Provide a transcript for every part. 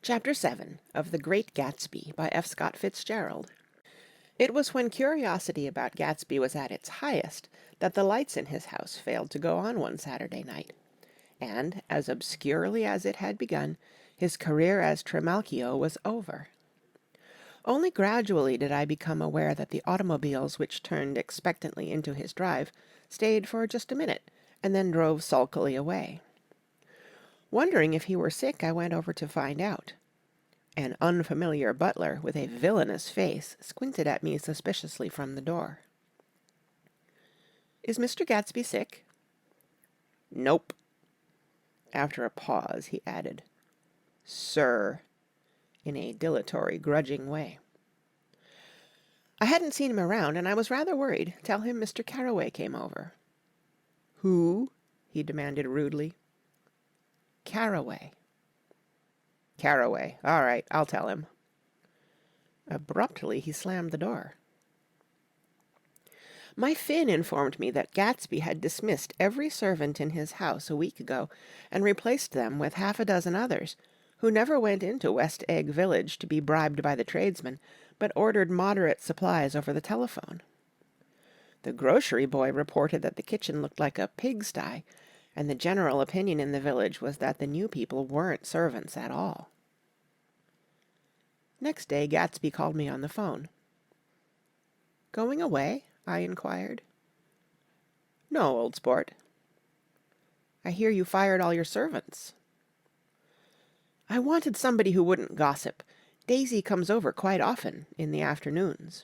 Chapter 7 of The Great Gatsby by F. Scott Fitzgerald. It was when curiosity about Gatsby was at its highest that the lights in his house failed to go on one Saturday night, and, as obscurely as it had begun, his career as Trimalchio was over. Only gradually did I become aware that the automobiles which turned expectantly into his drive stayed for just a minute, and then drove sulkily away. Wondering if he were sick, I went over to find out. An unfamiliar butler with a villainous face squinted at me suspiciously from the door. "Is Mr. Gatsby sick?" "Nope." After a pause, he added, "Sir," in a dilatory, grudging way. I hadn't seen him around, and I was rather worried. Tell him Mr. Carroway came over. "Who?" he demanded rudely. "Carroway." "Carroway. All right, I'll tell him." Abruptly, he slammed the door. My Finn informed me that Gatsby had dismissed every servant in his house a week ago and replaced them with half a dozen others, who never went into West Egg Village to be bribed by the tradesmen, but ordered moderate supplies over the telephone. The grocery boy reported that the kitchen looked like a pigsty, and the general opinion in the village was that the new people weren't servants at all. Next day Gatsby called me on the phone. "Going away?" I inquired. "No, old sport." "I hear you fired all your servants." "I wanted somebody who wouldn't gossip. Daisy comes over quite often, in the afternoons."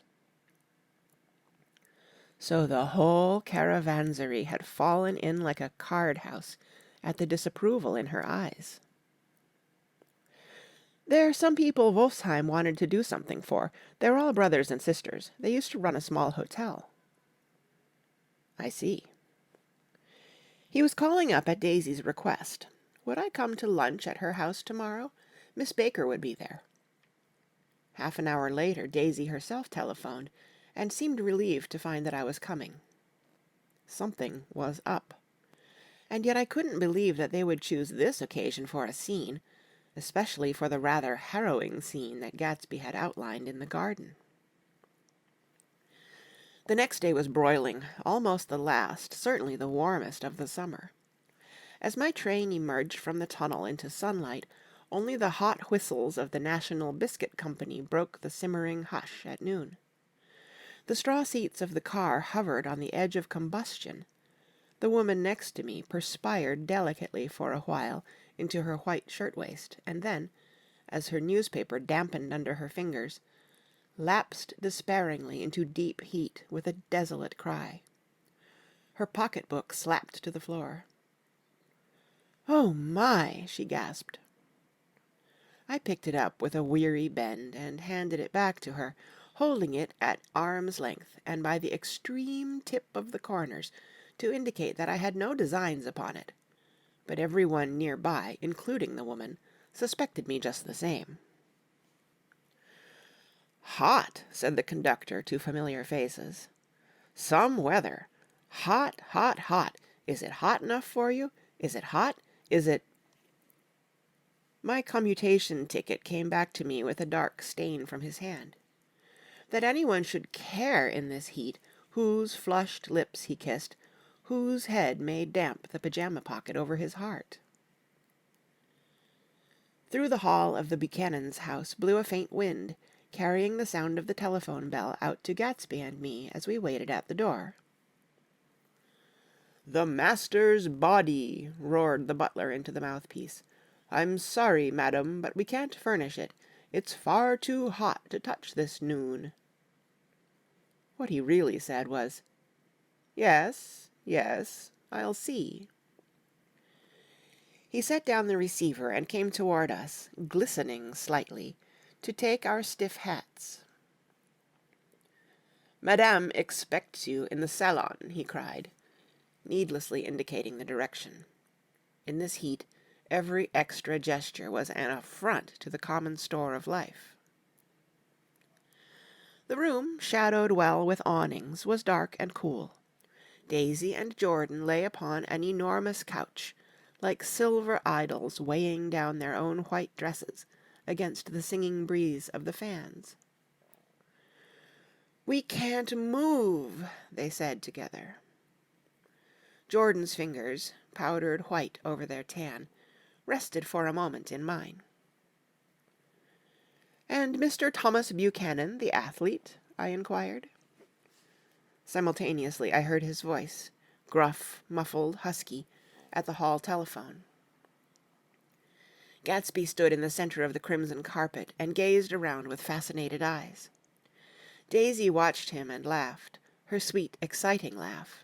So the whole caravanserai had fallen in like a card-house at the disapproval in her eyes. "There're some people Wolfsheim wanted to do something for. They're all brothers and sisters. They used to run a small hotel." "I see." He was calling up at Daisy's request. Would I come to lunch at her house tomorrow? Miss Baker would be there. Half an hour later Daisy herself telephoned, and seemed relieved to find that I was coming. Something was up. And yet I couldn't believe that they would choose this occasion for a scene, especially for the rather harrowing scene that Gatsby had outlined in the garden. The next day was broiling, almost the last, certainly the warmest of the summer. As my train emerged from the tunnel into sunlight, only the hot whistles of the National Biscuit Company broke the simmering hush at noon. The straw seats of the car hovered on the edge of combustion. The woman next to me perspired delicately for a while into her white shirtwaist, and then, as her newspaper dampened under her fingers, lapsed despairingly into deep heat with a desolate cry. Her pocketbook slapped to the floor. "Oh, my!" she gasped. I picked it up with a weary bend and handed it back to her, holding it at arm's length and by the extreme tip of the corners to indicate that I had no designs upon it. But every one near by, including the woman, suspected me just the same. "Hot," said the conductor to familiar faces. "Some weather. Hot, hot, hot. Is it hot enough for you? Is it hot? Is it—" My commutation ticket came back to me with a dark stain from his hand. That anyone should care in this heat whose flushed lips he kissed, whose head made damp the pajama pocket over his heart. Through the hall of the Buchanan's house blew a faint wind, carrying the sound of the telephone bell out to Gatsby and me as we waited at the door. "The master's body," roared the butler into the mouthpiece. "I'm sorry, madam, but we can't furnish it. It's far too hot to touch this noon." What he really said was, "Yes, yes, I'll see." He set down the receiver and came toward us, glistening slightly, to take our stiff hats. "Madame expects you in the salon," he cried, needlessly indicating the direction. In this heat, every extra gesture was an affront to the common store of life. The room, shadowed well with awnings, was dark and cool. Daisy and Jordan lay upon an enormous couch, like silver idols weighing down their own white dresses, against the singing breeze of the fans. "We can't move," they said together. Jordan's fingers, powdered white over their tan, rested for a moment in mine. "And Mr. Thomas Buchanan, the athlete?" I inquired. Simultaneously I heard his voice, gruff, muffled, husky, at the hall telephone. Gatsby stood in the center of the crimson carpet and gazed around with fascinated eyes. Daisy watched him and laughed, her sweet, exciting laugh.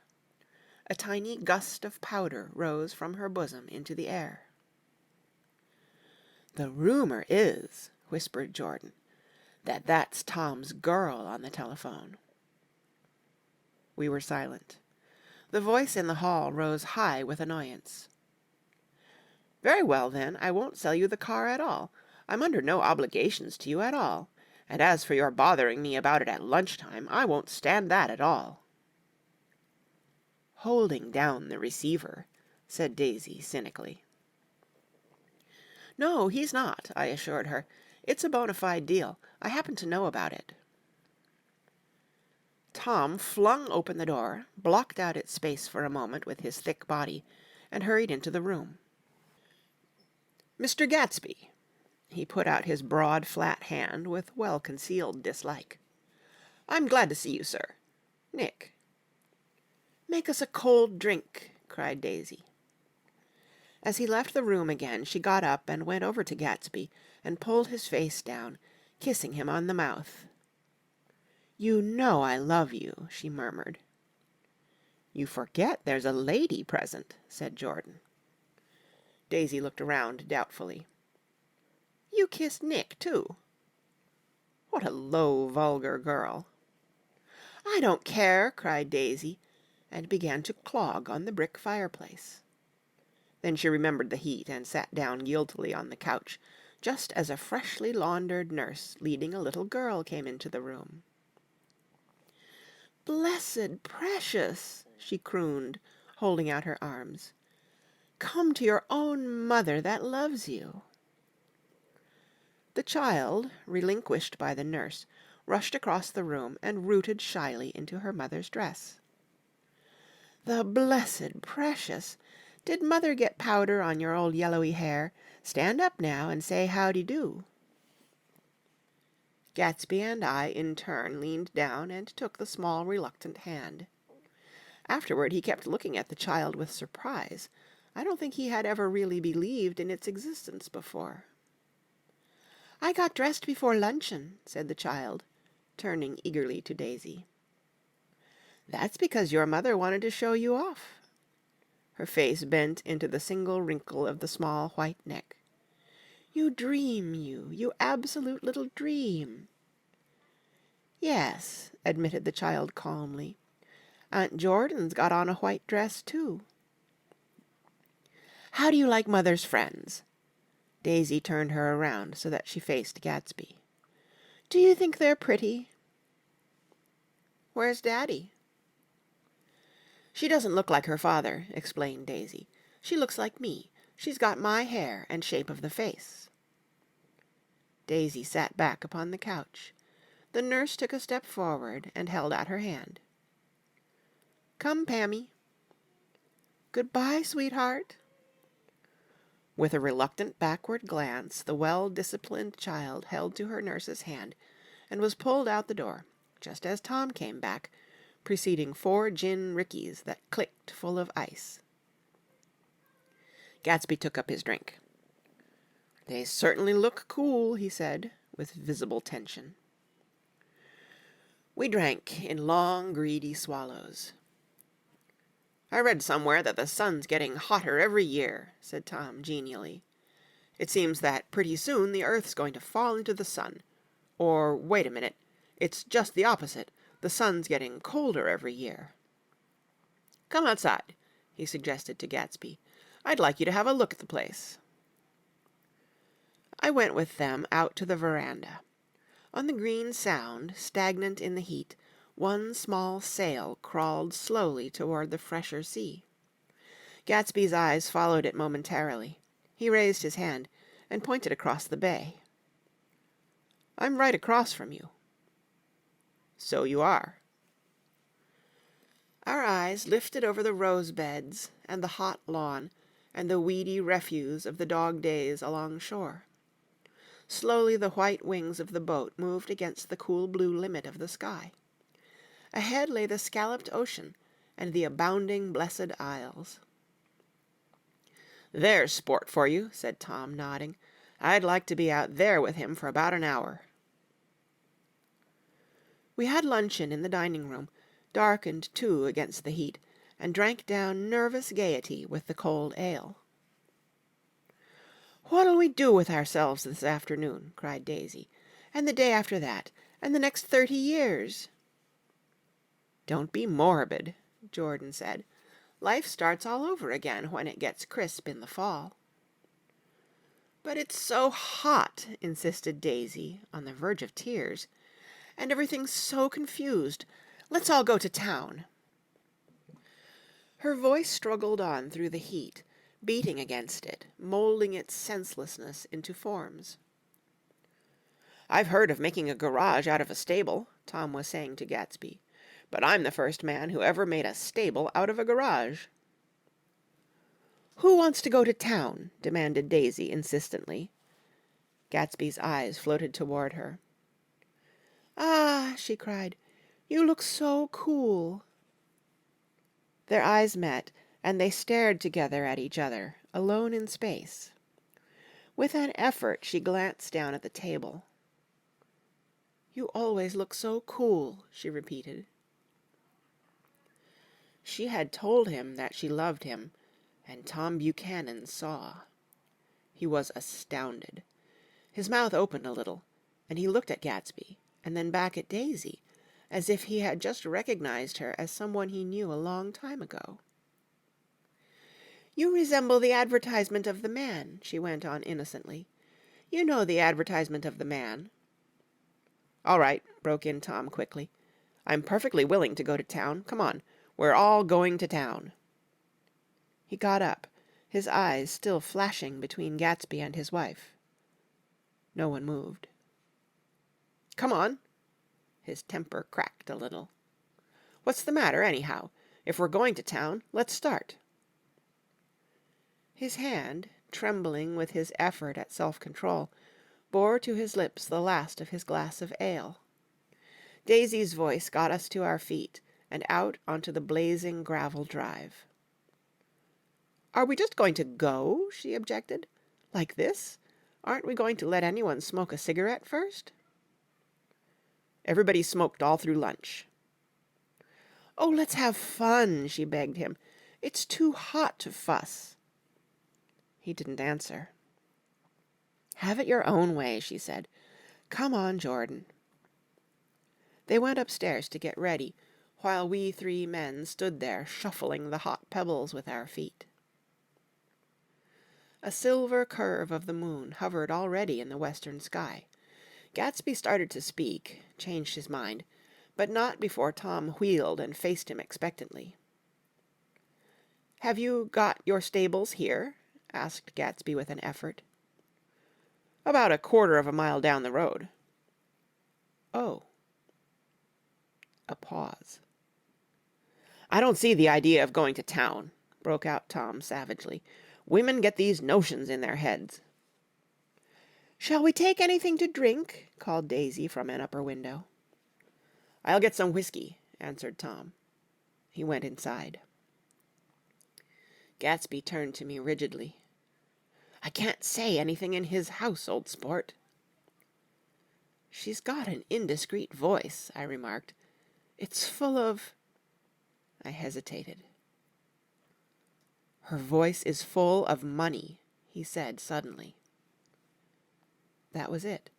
A tiny gust of powder rose from her bosom into the air. "The rumor is," whispered Jordan, "that that's Tom's girl on the telephone." We were silent. The voice in the hall rose high with annoyance. "Very well, then, I won't sell you the car at all. I'm under no obligations to you at all. And as for your bothering me about it at lunchtime, I won't stand that at all." "Holding down the receiver," said Daisy cynically. "No, he's not," I assured her. "It's a bona fide deal. I happen to know about it." Tom flung open the door, blocked out its space for a moment with his thick body, and hurried into the room. "Mr. Gatsby." He put out his broad, flat hand with well-concealed dislike. "I'm glad to see you, sir. Nick." "Make us a cold drink," cried Daisy. As he left the room again, she got up and went over to Gatsby and pulled his face down, kissing him on the mouth. "You know I love you," she murmured. "You forget there's a lady present," said Jordan. Daisy looked around doubtfully. "You kissed Nick, too." "What a low, vulgar girl." "I don't care," cried Daisy, and began to clog on the brick fireplace. Then she remembered the heat and sat down guiltily on the couch, just as a freshly laundered nurse leading a little girl came into the room. "Blessed precious," she crooned, holding out her arms. "Come to your own mother that loves you." The child, relinquished by the nurse, rushed across the room and rooted shyly into her mother's dress. "The blessed precious! Did mother get powder on your old yellowy hair? Stand up now and say howdy-do." Gatsby and I in turn leaned down and took the small, reluctant hand. Afterward he kept looking at the child with surprise. I don't think he had ever really believed in its existence before. "I got dressed before luncheon," said the child, turning eagerly to Daisy. "That's because your mother wanted to show you off." Her face bent into the single wrinkle of the small white neck. "You dream, you absolute little dream." "Yes," admitted the child calmly. "Aunt Jordan's got on a white dress, too." "How do you like mother's friends?" Daisy turned her around so that she faced Gatsby. "Do you think they're pretty?" "Where's Daddy?" "She doesn't look like her father," explained Daisy. "She looks like me. She's got my hair and shape of the face." Daisy sat back upon the couch. The nurse took a step forward and held out her hand. "Come, Pammy." "Good-bye, sweetheart." With a reluctant backward glance, the well-disciplined child held to her nurse's hand and was pulled out the door, just as Tom came back, preceding 4 gin rickeys that clicked full of ice. Gatsby took up his drink. "They certainly look cool," he said, with visible tension. We drank in long, greedy swallows. "I read somewhere that the sun's getting hotter every year," said Tom genially. "It seems that pretty soon the Earth's going to fall into the sun. Or, wait a minute, it's just the opposite. The sun's getting colder every year." "Come outside," he suggested to Gatsby. "I'd like you to have a look at the place." I went with them out to the veranda. On the green Sound, stagnant in the heat, one small sail crawled slowly toward the fresher sea. Gatsby's eyes followed it momentarily. He raised his hand and pointed across the bay. I'm right across from you." "So you are." Our eyes lifted over the rose beds and the hot lawn and the weedy refuse of the dog days along shore. Slowly the white wings of the boat moved against the cool blue limit of the sky. Ahead lay the scalloped ocean and the abounding blessed isles. "There's sport for you," said Tom, nodding. "I'd like to be out there with him for about an hour." We had luncheon in the dining room, darkened too against the heat, and drank down nervous gaiety with the cold ale. "What'll we do with ourselves this afternoon?" cried Daisy. "And the day after that? And the next 30 years?" "Don't be morbid," Jordan said. "Life starts all over again when it gets crisp in the fall." "But it's so hot," insisted Daisy, on the verge of tears. "And everything's so confused. Let's all go to town." Her voice struggled on through the heat, beating against it, molding its senselessness into forms. "I've heard of making a garage out of a stable," Tom was saying to Gatsby. "But I'm the first man who ever made a stable out of a garage." "Who wants to go to town?" demanded Daisy insistently. Gatsby's eyes floated toward her. "Ah," she cried, "you look so cool." Their eyes met, and they stared together at each other, alone in space. With an effort she glanced down at the table. "You always look so cool," she repeated. She had told him that she loved him, and Tom Buchanan saw. He was astounded. His mouth opened a little, and he looked at Gatsby, and then back at Daisy, as if he had just recognized her as someone he knew a long time ago. "You resemble the advertisement of the Man," she went on innocently. "You know the advertisement of the Man." "All right," broke in Tom quickly. "I'm perfectly willing to go to town. Come on. We're all going to town." He got up, his eyes still flashing between Gatsby and his wife. No one moved. "Come on." His temper cracked a little. "What's the matter, anyhow? If we're going to town, let's start." His hand, trembling with his effort at self-control, bore to his lips the last of his glass of ale. Daisy's voice got us to our feet and out onto the blazing gravel drive. "Are we just going to go?" she objected. "Like this? Aren't we going to let anyone smoke a cigarette first?" "Everybody smoked all through lunch." "Oh, let's have fun," she begged him. "It's too hot to fuss." He didn't answer. "Have it your own way," she said. "Come on, Jordan." They went upstairs to get ready, while we 3 men stood there shuffling the hot pebbles with our feet. A silver curve of the moon hovered already in the western sky. Gatsby started to speak, changed his mind, but not before Tom wheeled and faced him expectantly. "Have you got your stables here?" asked Gatsby with an effort. "About a quarter of a mile down the road." "Oh." A pause. "I don't see the idea of going to town," broke out Tom savagely. "Women get these notions in their heads." "Shall we take anything to drink?" called Daisy from an upper window. "I'll get some whiskey," answered Tom. He went inside. Gatsby turned to me rigidly. "I can't say anything in his house, old sport." "She's got an indiscreet voice," I remarked. "It's full of—" I hesitated. "Her voice is full of money," he said suddenly. That was it.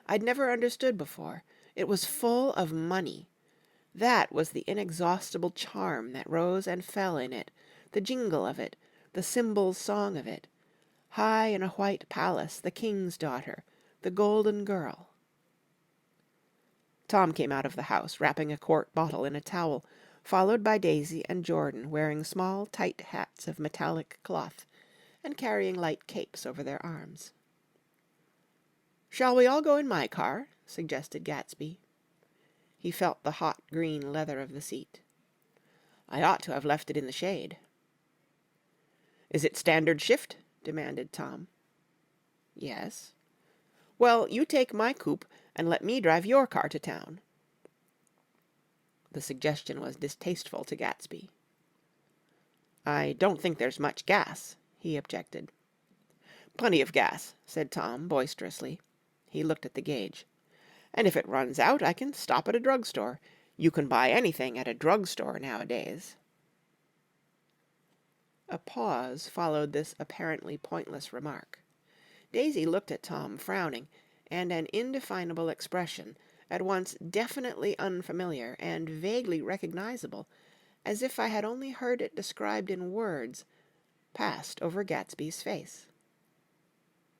I'd never understood before. It was full of money. That was the inexhaustible charm that rose and fell in it, the jingle of it, the cymbal's song of it. High in a white palace, the king's daughter, the golden girl. Tom came out of the house, wrapping a quart bottle in a towel, followed by Daisy and Jordan wearing small, tight hats of metallic cloth, and carrying light capes over their arms. "Shall we all go in my car?" suggested Gatsby. He felt the hot green leather of the seat. I ought to have left it in the shade. Is it standard shift? Demanded Tom. Yes. Well, you take my coupe and let me drive your car to town. The suggestion was distasteful to Gatsby. I don't think there's much gas, he objected. Plenty of gas, said Tom boisterously. He looked at the gauge. And if it runs out, I can stop at a drugstore. You can buy anything at a drugstore nowadays. A pause followed this apparently pointless remark. Daisy looked at Tom, frowning, and an indefinable expression, at once definitely unfamiliar and vaguely recognizable, as if I had only heard it described in words, passed over Gatsby's face.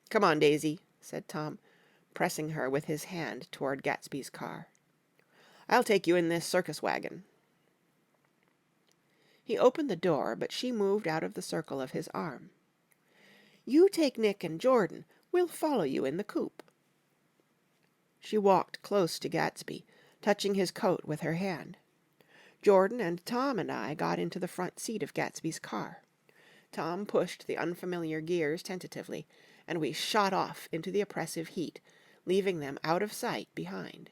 Come on, Daisy, said Tom, pressing her with his hand toward Gatsby's car. I'll take you in this circus wagon. He opened the door, but she moved out of the circle of his arm. You take Nick and Jordan. We'll follow you in the coupe. She walked close to Gatsby, touching his coat with her hand. Jordan and Tom and I got into the front seat of Gatsby's car. Tom pushed the unfamiliar gears tentatively, and we shot off into the oppressive heat, leaving them out of sight behind.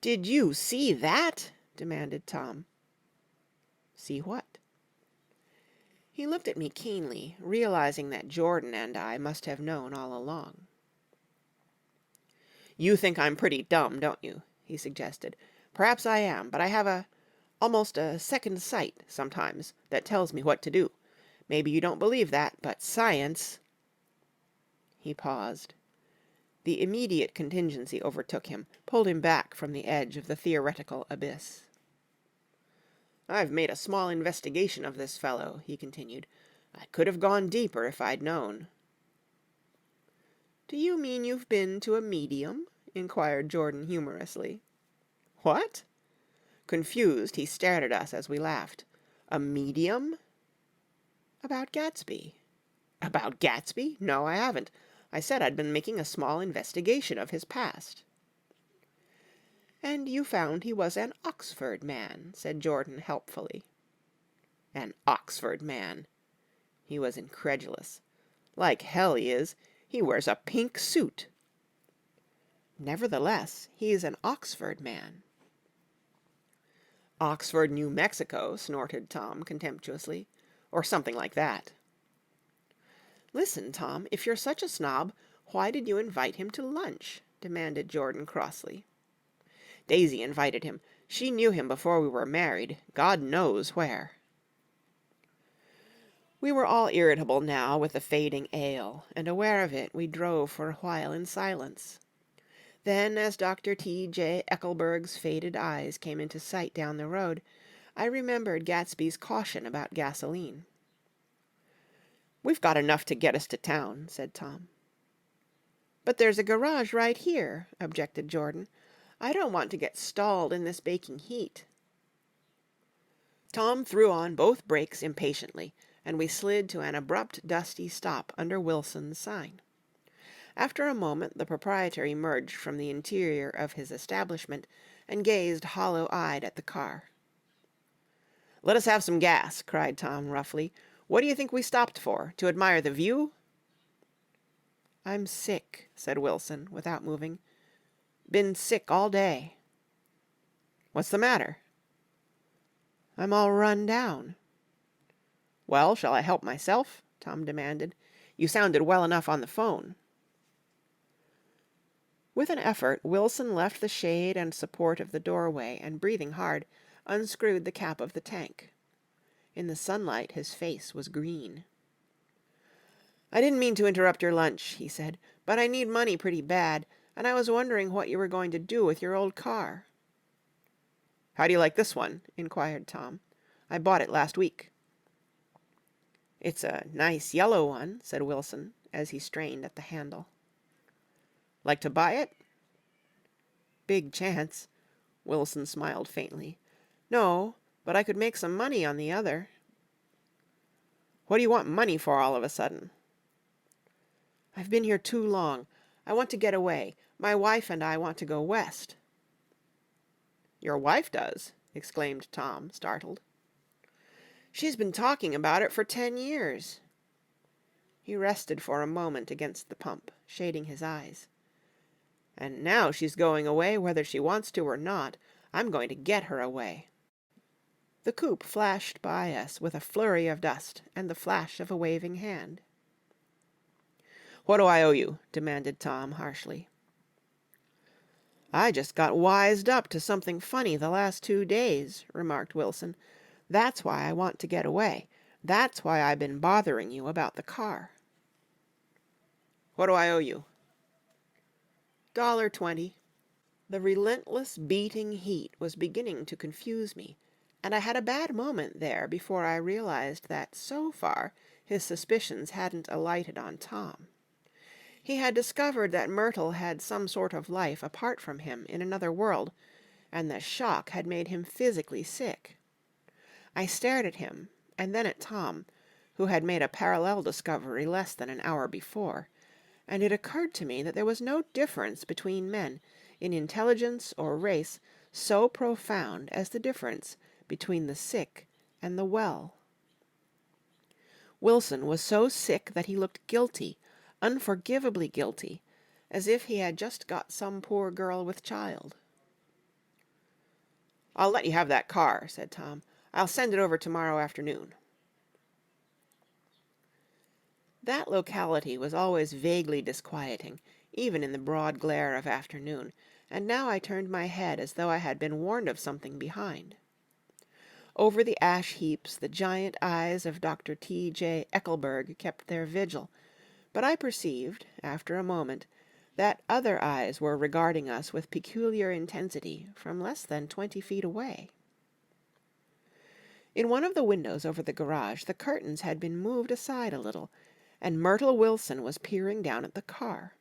"Did you see that?" demanded Tom. See what? He looked at me keenly, realizing that Jordan and I must have known all along. "You think I'm pretty dumb, don't you?" he suggested. "Perhaps I am, but I have almost a second sight, sometimes, that tells me what to do. Maybe you don't believe that, but science—" He paused. The immediate contingency overtook him, pulled him back from the edge of the theoretical abyss. "I've made a small investigation of this fellow," he continued. "I could have gone deeper if I'd known." "Do you mean you've been to a medium?" inquired Jordan humorously. "What?" Confused, he stared at us as we laughed. "A medium?" "About Gatsby." "About Gatsby? No, I haven't. I said I'd been making a small investigation of his past." "And you found he was an Oxford man," said Jordan helpfully. "An Oxford man!" He was incredulous. "Like hell he is. He wears a pink suit." "Nevertheless, he's an Oxford man." "Oxford, New Mexico," snorted Tom contemptuously. "Or something like that." "Listen, Tom, if you're such a snob, why did you invite him to lunch?" demanded Jordan crossly. "Daisy invited him. She knew him before we were married, God knows where." We were all irritable now with the fading ale, and aware of it, we drove for a while in silence. Then, as Dr. T.J. Eckelberg's faded eyes came into sight down the road, I remembered Gatsby's caution about gasoline. "We've got enough to get us to town," said Tom. "But there's a garage right here," objected Jordan. "I don't want to get stalled in this baking heat." Tom threw on both brakes impatiently, and we slid to an abrupt, dusty stop under Wilson's sign. After a moment the proprietor emerged from the interior of his establishment and gazed hollow-eyed at the car. "Let us have some gas," cried Tom roughly. "What do you think we stopped for? To admire the view?" "I'm sick," said Wilson, without moving. "Been sick all day." "What's the matter?" "I'm all run down." "Well, shall I help myself?" Tom demanded. "You sounded well enough on the phone." With an effort, Wilson left the shade and support of the doorway and, breathing hard, unscrewed the cap of the tank. In the sunlight his face was green. "I didn't mean to interrupt your lunch," he said, "but I need money pretty bad, and I was wondering what you were going to do with your old car." "How do you like this one?" inquired Tom. "I bought it last week." "It's a nice yellow one," said Wilson, as he strained at the handle. "Like to buy it?" "Big chance." Wilson smiled faintly. "No, but I could make some money on the other." "What do you want money for all of a sudden?" "I've been here too long. I want to get away. My wife and I want to go west." "Your wife does?" exclaimed Tom, startled. "She's been talking about it for 10 years." He rested for a moment against the pump, shading his eyes. "And now she's going away whether she wants to or not. I'm going to get her away." The coupe flashed by us with a flurry of dust and the flash of a waving hand. "What do I owe you?" demanded Tom harshly. "I just got wised up to something funny the last 2 days," remarked Wilson. "That's why I want to get away. That's why I've been bothering you about the car." "What do I owe you?" $1.20. The relentless beating heat was beginning to confuse me, and I had a bad moment there before I realized that so far his suspicions hadn't alighted on Tom. He had discovered that Myrtle had some sort of life apart from him in another world, and the shock had made him physically sick. I stared at him, and then at Tom, who had made a parallel discovery less than an hour before, and it occurred to me that there was no difference between men in intelligence or race so profound as the difference between the sick and the well. Wilson was so sick that he looked guilty, unforgivably guilty, as if he had just got some poor girl with child. "I'll let you have that car," said Tom. "I'll send it over tomorrow afternoon." That locality was always vaguely disquieting, even in the broad glare of afternoon, and now I turned my head as though I had been warned of something behind. Over the ash heaps the giant eyes of Dr. T.J. Eckelberg kept their vigil, but I perceived, after a moment, that other eyes were regarding us with peculiar intensity from less than 20 feet away. In one of the windows over the garage the curtains had been moved aside a little, and Myrtle Wilson was peering down at the car.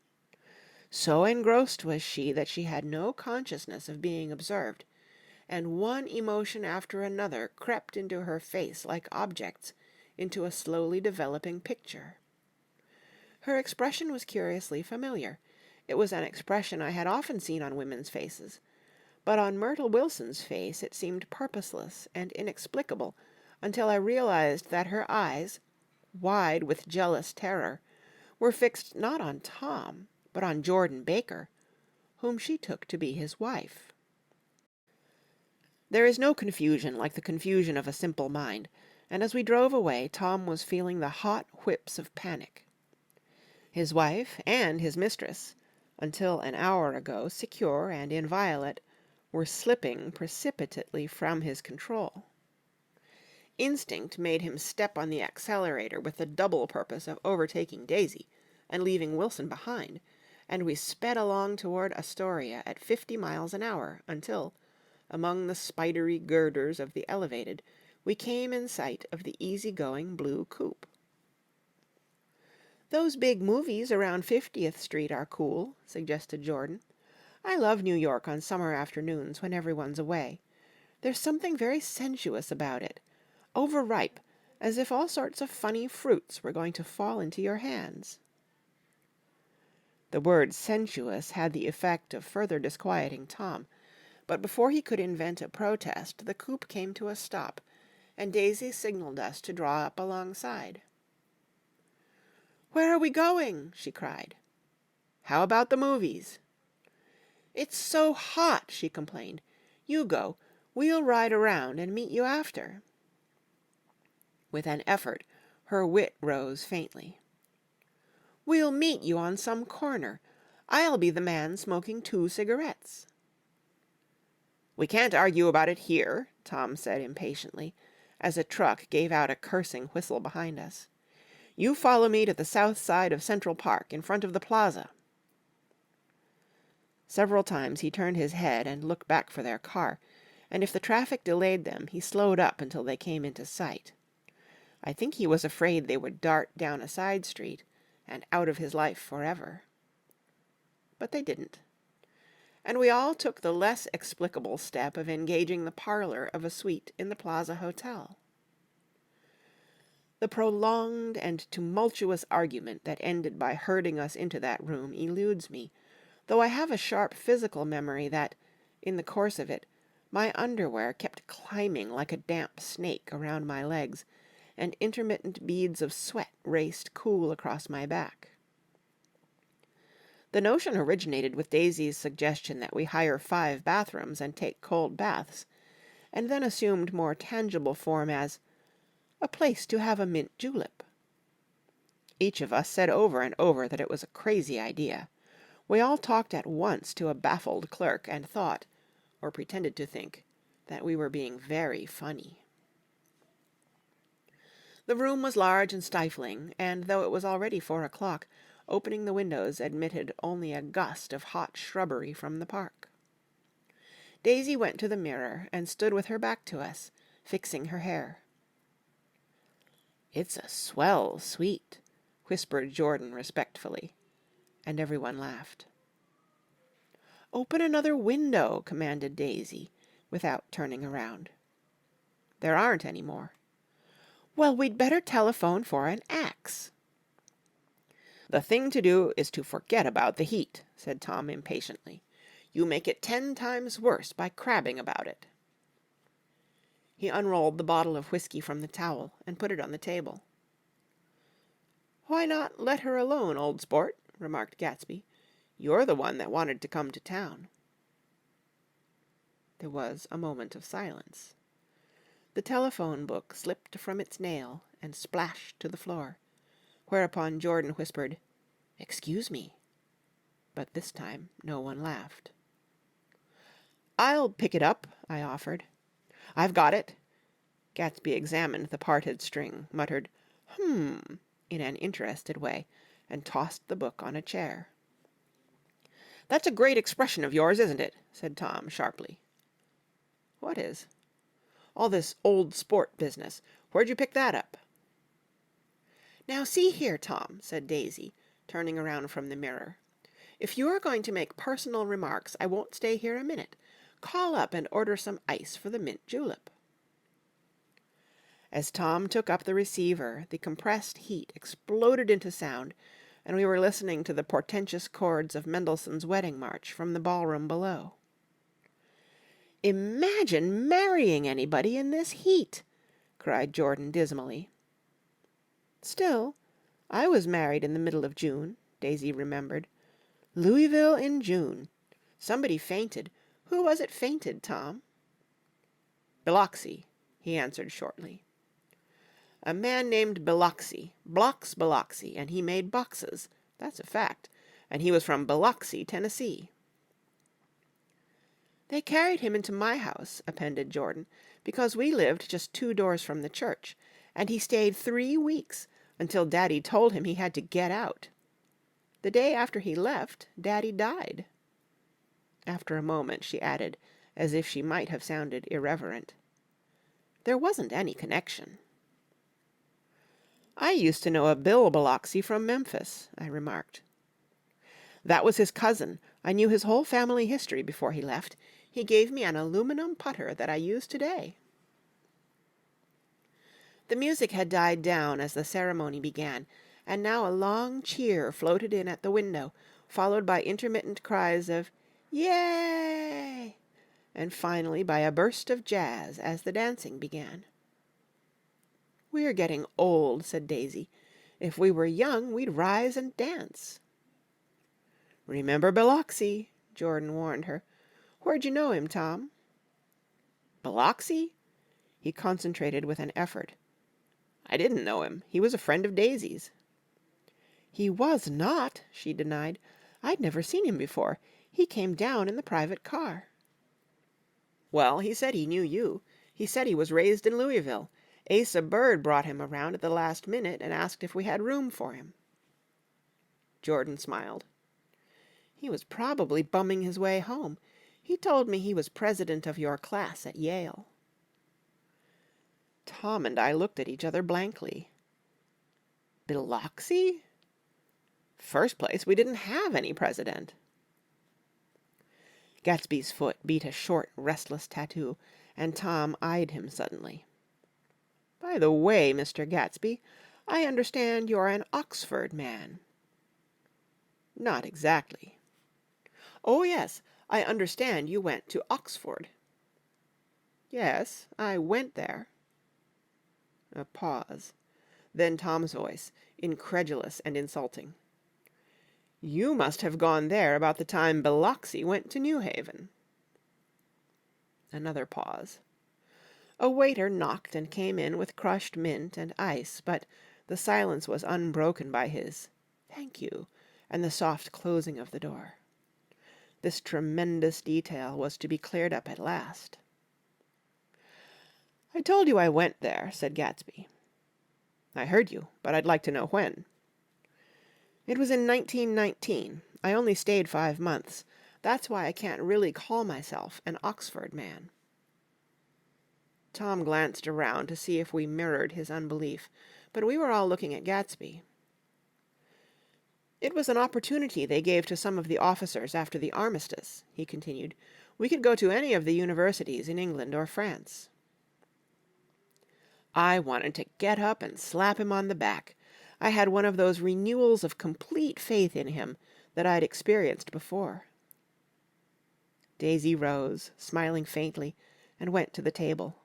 So engrossed was she that she had no consciousness of being observed, and one emotion after another crept into her face like objects into a slowly developing picture. Her expression was curiously familiar. It was an expression I had often seen on women's faces, but on Myrtle Wilson's face it seemed purposeless and inexplicable until I realized that her eyes, wide with jealous terror, were fixed not on Tom, but on Jordan Baker, whom she took to be his wife. There is no confusion like the confusion of a simple mind, and as we drove away Tom was feeling the hot whips of panic. His wife and his mistress, until an hour ago secure and inviolate, were slipping precipitately from his control. Instinct made him step on the accelerator with the double purpose of overtaking Daisy and leaving Wilson behind, and we sped along toward Astoria at 50 miles an hour until, among the spidery girders of the elevated, we came in sight of the easy-going blue coupe. "Those big movies around 50th Street are cool," suggested Jordan. "I love New York on summer afternoons when everyone's away. There's something very sensuous about it, overripe, as if all sorts of funny fruits were going to fall into your hands." The word sensuous had the effect of further disquieting Tom, but before he could invent a protest the coupe came to a stop, and Daisy signaled us to draw up alongside. "Where are we going?" she cried. "How about the movies?" "It's so hot," she complained. "You go. We'll ride around and meet you after." With an effort, her wit rose faintly. "We'll meet you on some corner. I'll be the man smoking 2 cigarettes." "We can't argue about it here," Tom said impatiently, as a truck gave out a cursing whistle behind us. "You follow me to the south side of Central Park, in front of the Plaza." Several times he turned his head and looked back for their car, and if the traffic delayed them, he slowed up until they came into sight. I think he was afraid they would dart down a side street and out of his life forever. But they didn't. And we all took the less explicable step of engaging the parlor of a suite in the Plaza Hotel. The prolonged and tumultuous argument that ended by herding us into that room eludes me, though I have a sharp physical memory that, in the course of it, my underwear kept climbing like a damp snake around my legs, and intermittent beads of sweat raced cool across my back. The notion originated with Daisy's suggestion that we hire 5 bathrooms and take cold baths, and then assumed more tangible form as a place to have a mint julep. Each of us said over and over that it was a crazy idea. We all talked at once to a baffled clerk and thought, or pretended to think, that we were being very funny. The room was large and stifling, and though it was already 4 o'clock, opening the windows admitted only a gust of hot shrubbery from the park. Daisy went to the mirror and stood with her back to us, fixing her hair. "It's a swell suite," whispered Jordan respectfully, and everyone laughed. "Open another window," commanded Daisy, without turning around. "There aren't any more." "Well, we'd better telephone for an axe." "The thing to do is to forget about the heat," said Tom impatiently. "You make it 10 times worse by crabbing about it." He unrolled the bottle of whiskey from the towel and put it on the table. "Why not let her alone, old sport?" remarked Gatsby. "You're the one that wanted to come to town." There was a moment of silence. The telephone book slipped from its nail and splashed to the floor, whereupon Jordan whispered, "Excuse me," but this time no one laughed. "I'll pick it up," I offered. "I've got it." Gatsby examined the parted string, muttered in an interested way, and tossed the book on a chair. "That's a great expression of yours, isn't it?" said Tom sharply. "What is?" "All this old sport business. Where'd you pick that up?" "Now see here, Tom," said Daisy, turning around from the mirror. "If you are going to make personal remarks, I won't stay here a minute. Call up and order some ice for the mint julep." As Tom took up the receiver, the compressed heat exploded into sound, and we were listening to the portentous chords of Mendelssohn's Wedding March from the ballroom below. "Imagine marrying anybody in this heat!" cried Jordan dismally. "Still, I was married in the middle of June," Daisy remembered. "Louisville in June. Somebody fainted. Who was it fainted, Tom?" "Biloxi," he answered shortly. "A man named Biloxi, Blocks Biloxi, and he made boxes. That's a fact. And he was from Biloxi, Tennessee." "They carried him into my house," appended Jordan, "because we lived just 2 doors from the church, and he stayed 3 weeks, until Daddy told him he had to get out. The day after he left, Daddy died." After a moment she added, as if she might have sounded irreverent, "There wasn't any connection." "I used to know a Bill Biloxi from Memphis," I remarked. "That was his cousin. I knew his whole family history before he left. He gave me an aluminum putter that I use today." The music had died down as the ceremony began, and now a long cheer floated in at the window, followed by intermittent cries of "Yay!" and finally by a burst of jazz as the dancing began. "We're getting old," said Daisy. "If we were young, we'd rise and dance." "Remember Biloxi," Jordan warned her. "Where'd you know him, Tom?" "Biloxi?" He concentrated with an effort. "I didn't know him. He was a friend of Daisy's." "He was not," she denied. "I'd never seen him before. He came down in the private car." "Well, he said he knew you. He said he was raised in Louisville. Asa Bird brought him around at the last minute and asked if we had room for him." Jordan smiled. "He was probably bumming his way home. He told me he was president of your class at Yale." Tom and I looked at each other blankly. "Biloxi? First place, we didn't have any president." Gatsby's foot beat a short, restless tattoo, and Tom eyed him suddenly. By the way, Mr. Gatsby, I understand you're an Oxford man." "Not exactly." "Oh, yes, I understand you went to Oxford." "Yes, I went there." A pause. Then Tom's voice, incredulous and insulting. "You must have gone there about the time Biloxi went to New Haven." Another pause. A waiter knocked and came in with crushed mint and ice, but the silence was unbroken by his "Thank you," and the soft closing of the door. This tremendous detail was to be cleared up at last. "I told you I went there," said Gatsby. "I heard you, but I'd like to know when." "It was in 1919. I only stayed 5 months. That's why I can't really call myself an Oxford man." Tom glanced around to see if we mirrored his unbelief, but we were all looking at Gatsby. "It was an opportunity they gave to some of the officers after the armistice," he continued. "We could go to any of the universities in England or France." I wanted to get up and slap him on the back. I had one of those renewals of complete faith in him that I'd experienced before. Daisy rose, smiling faintly, and went to the table.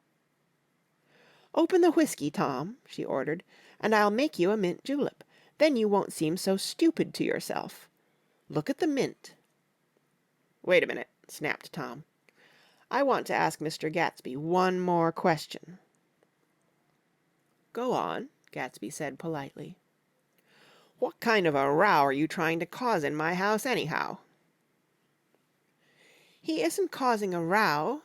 "Open the whiskey, Tom," she ordered, "and I'll make you a mint julep. Then you won't seem so stupid to yourself. Look at the mint." "Wait a minute," snapped Tom. "I want to ask Mr. Gatsby one more question." "Go on," Gatsby said politely. "What kind of a row are you trying to cause in my house, anyhow?" "He isn't causing a row."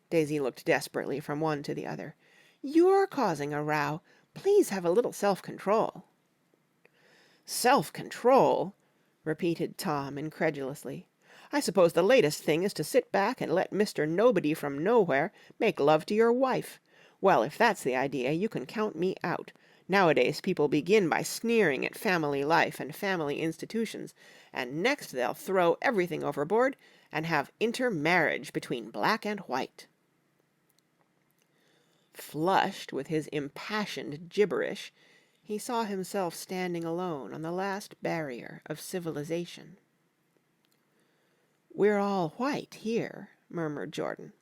Daisy looked desperately from one to the other. "You're causing a row. Please have a little self-control." "Self-control?" repeated Tom incredulously. "I suppose the latest thing is to sit back and let Mr. Nobody from Nowhere make love to your wife. Well, if that's the idea, you can count me out. Nowadays people begin by sneering at family life and family institutions, and next they'll throw everything overboard and have intermarriage between black and white." Flushed with his impassioned gibberish, he saw himself standing alone on the last barrier of civilization. "We're all white here," murmured Jordan.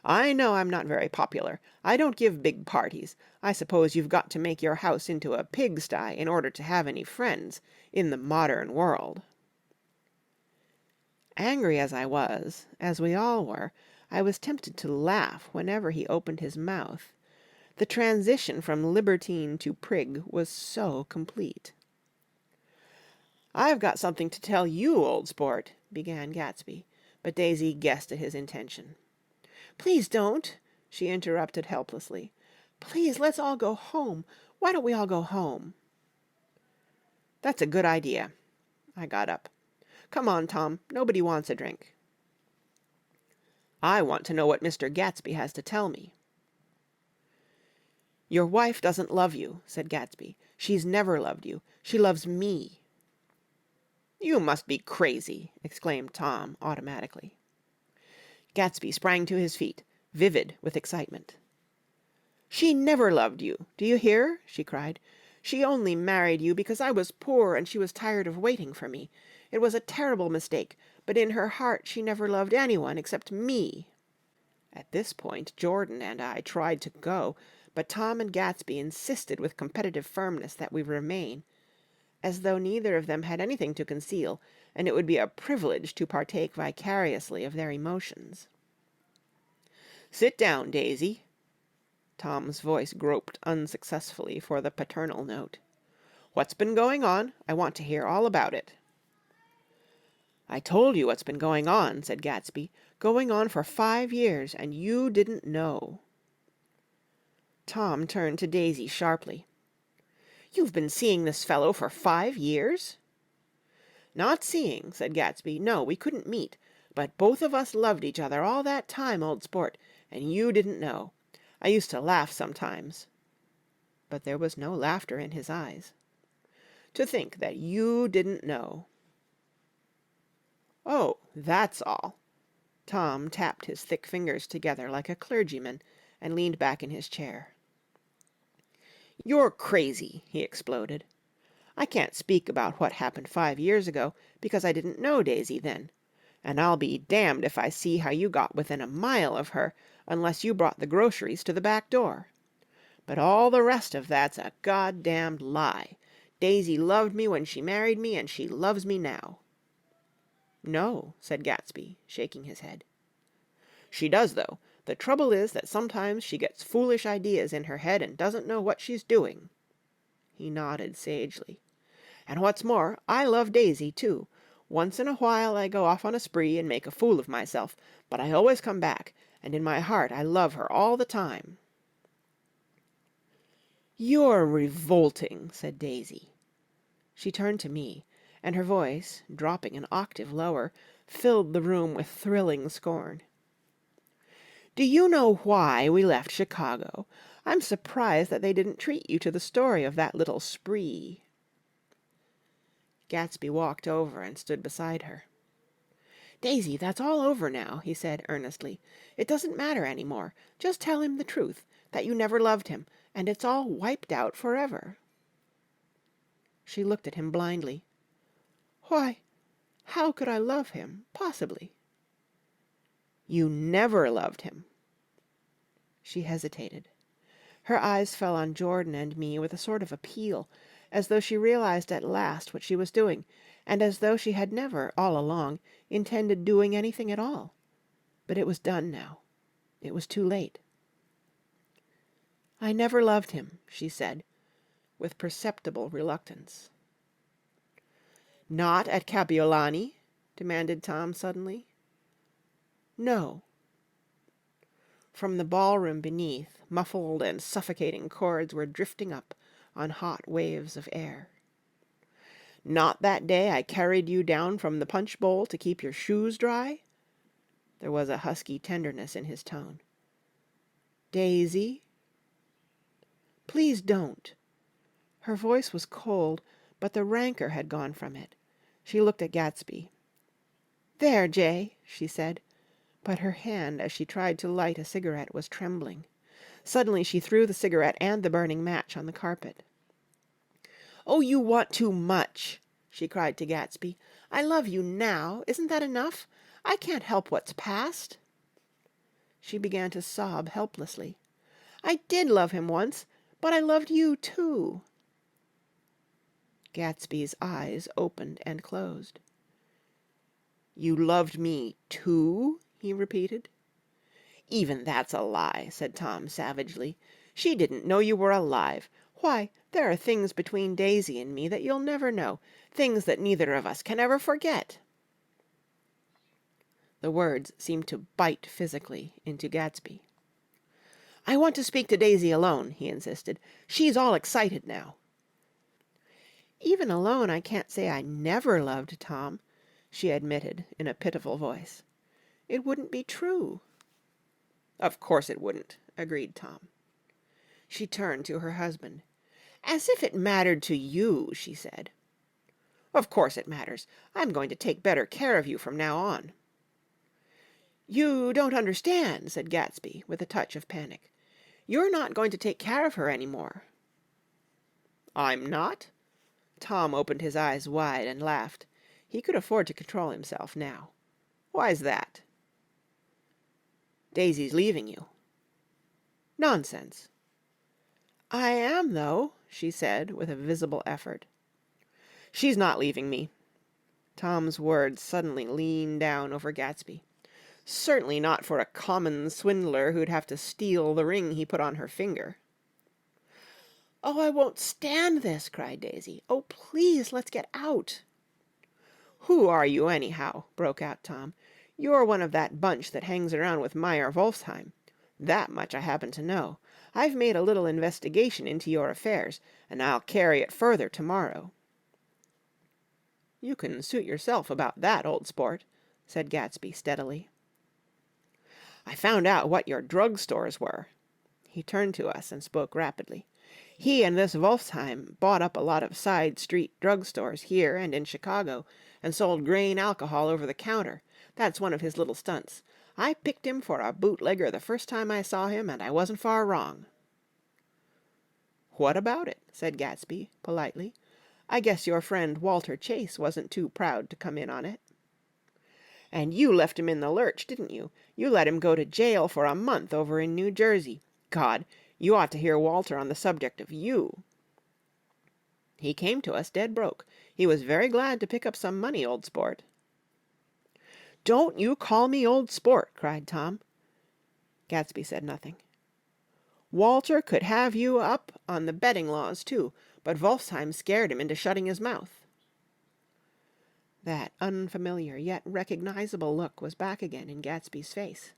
"I know I'm not very popular. I don't give big parties. I suppose you've got to make your house into a pigsty in order to have any friends in the modern world." Angry as I was, as we all were, I was tempted to laugh whenever he opened his mouth. The transition from libertine to prig was so complete. "I've got something to tell you, old sport," began Gatsby, but Daisy guessed at his intention. "Please don't," she interrupted helplessly. "Please, let's all go home. Why don't we all go home?" "That's a good idea." I got up. "Come on, Tom. Nobody wants a drink." "I want to know what Mr. Gatsby has to tell me." "Your wife doesn't love you," said Gatsby. "She's never loved you. She loves me." "You must be crazy," exclaimed Tom automatically. Gatsby sprang to his feet, vivid with excitement. "She never loved you. Do you hear?" she cried. "She only married you because I was poor and she was tired of waiting for me. It was a terrible mistake, but in her heart she never loved anyone except me." At this point Jordan and I tried to go, but Tom and Gatsby insisted with competitive firmness that we remain, as though neither of them had anything to conceal, and it would be a privilege to partake vicariously of their emotions. "Sit down, Daisy." Tom's voice groped unsuccessfully for the paternal note. "What's been going on? I want to hear all about it." "I told you what's been going on," said Gatsby. "Going on for 5 years, and you didn't know." Tom turned to Daisy sharply. "You've been seeing this fellow for 5 years?" "Not seeing," said Gatsby. "No, we couldn't meet. But both of us loved each other all that time, old sport, and you didn't know. I used to laugh sometimes." But there was no laughter in his eyes. "To think that you didn't know." "Oh, that's all." Tom tapped his thick fingers together like a clergyman, and leaned back in his chair. "You're crazy," he exploded. "I can't speak about what happened 5 years ago, because I didn't know Daisy then. And I'll be damned if I see how you got within a mile of her unless you brought the groceries to the back door. But all the rest of that's a goddamned lie. Daisy loved me when she married me, and she loves me now." "No," said Gatsby, shaking his head. "She does, though. The trouble is that sometimes she gets foolish ideas in her head and doesn't know what she's doing." He nodded sagely. "And what's more, I love Daisy, too. Once in a while I go off on a spree and make a fool of myself, but I always come back, and in my heart I love her all the time." "You're revolting," said Daisy. She turned to me, and her voice, dropping an octave lower, filled the room with thrilling scorn. "Do you know why we left Chicago? I'm surprised that they didn't treat you to the story of that little spree." Gatsby walked over and stood beside her. "Daisy, that's all over now," he said earnestly. "It doesn't matter any more. Just tell him the truth, that you never loved him, and it's all wiped out forever." She looked at him blindly. "Why, how could I love him, possibly?" "You never loved him." She hesitated. Her eyes fell on Jordan and me with a sort of appeal, as though she realized at last what she was doing, and as though she had never, all along, intended doing anything at all. But it was done now. It was too late. "I never loved him," she said, with perceptible reluctance. "Not at Kapiolani?" demanded Tom suddenly. "No." From the ballroom beneath, muffled and suffocating chords were drifting up on hot waves of air. "Not that day I carried you down from the punch bowl to keep your shoes dry?" There was a husky tenderness in his tone. "Daisy?" "Please don't." Her voice was cold, but the rancor had gone from it. She looked at Gatsby. "There, Jay," she said, but her hand as she tried to light a cigarette was trembling. Suddenly she threw the cigarette and the burning match on the carpet. "Oh, you want too much!" she cried to Gatsby. "I love you now. Isn't that enough? I can't help what's past." She began to sob helplessly. "I did love him once, but I loved you too." Gatsby's eyes opened and closed. "You loved me too?" he repeated. "Even that's a lie," said Tom savagely. "She didn't know you were alive. Why, there are things between Daisy and me that you'll never know, things that neither of us can ever forget." The words seemed to bite physically into Gatsby. "I want to speak to Daisy alone," he insisted. "She's all excited now." "Even alone I can't say I never loved Tom," she admitted in a pitiful voice. "It wouldn't be true." "Of course it wouldn't," agreed Tom. She turned to her husband. "As if it mattered to you," she said. "Of course it matters. I'm going to take better care of you from now on." "You don't understand," said Gatsby, with a touch of panic. "You're not going to take care of her any more." "I'm not?" Tom opened his eyes wide and laughed. He could afford to control himself now. "Why's that?" "Daisy's leaving you." "Nonsense." "I am, though," she said, with a visible effort. "She's not leaving me." Tom's words suddenly leaned down over Gatsby. "Certainly not for a common swindler who'd have to steal the ring he put on her finger." "Oh, I won't stand this," cried Daisy. "Oh, please, let's get out." "Who are you, anyhow?" broke out Tom. "You're one of that bunch that hangs around with Meyer Wolfsheim. That much I happen to know. I've made a little investigation into your affairs, and I'll carry it further tomorrow." "You can suit yourself about that, old sport," said Gatsby steadily. "I found out what your drug stores were." He turned to us and spoke rapidly. "He and this Wolfsheim bought up a lot of side street drug stores here and in Chicago and sold grain alcohol over the counter. That's one of his little stunts. I picked him for a bootlegger the first time I saw him, and I wasn't far wrong." "What about it?" said Gatsby, politely. "I guess your friend Walter Chase wasn't too proud to come in on it." "And you left him in the lurch, didn't you? You let him go to jail for a month over in New Jersey. God, you ought to hear Walter on the subject of you." "He came to us dead broke. He was very glad to pick up some money, old sport." "Don't you call me old sport," cried Tom. Gatsby said nothing. "Walter could have you up on the betting laws, too, but Wolfsheim scared him into shutting his mouth." That unfamiliar yet recognizable look was back again in Gatsby's face.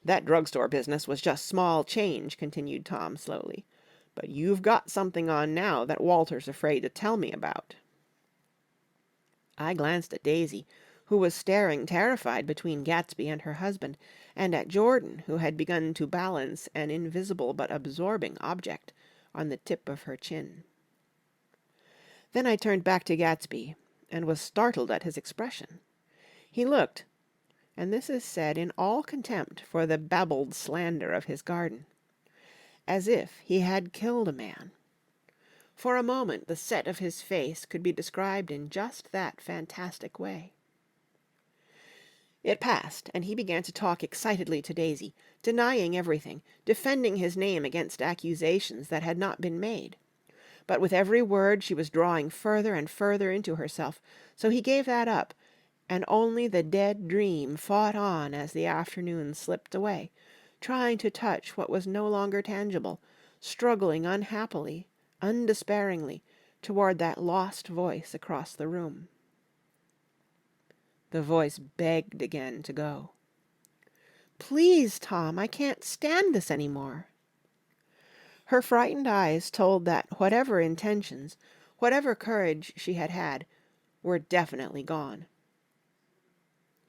"That drugstore business was just small change," continued Tom slowly. "But you've got something on now that Walter's afraid to tell me about." I glanced at Daisy, who was staring terrified between Gatsby and her husband, and at Jordan, who had begun to balance an invisible but absorbing object on the tip of her chin. Then I turned back to Gatsby, and was startled at his expression. He looked, and this is said in all contempt for the babbled slander of his garden, as if he had killed a man. For a moment the set of his face could be described in just that fantastic way. It passed, and he began to talk excitedly to Daisy, denying everything, defending his name against accusations that had not been made. But with every word she was drawing further and further into herself, so he gave that up, and only the dead dream fought on as the afternoon slipped away, trying to touch what was no longer tangible, struggling unhappily, undespairingly, toward that lost voice across the room. The voice begged again to go. "Please, Tom, I can't stand this any more." Her frightened eyes told that whatever intentions, whatever courage she had had, were definitely gone.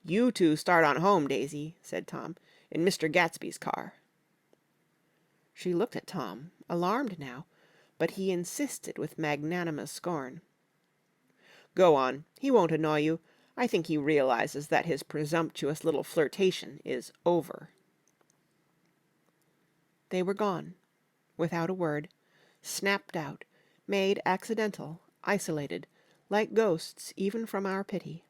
"You two start on home, Daisy," said Tom, "in Mr. Gatsby's car." She looked at Tom, alarmed now, but he insisted with magnanimous scorn. "Go on. He won't annoy you. I think he realizes that his presumptuous little flirtation is over." They were gone, without a word, snapped out, made accidental, isolated, like ghosts even from our pity.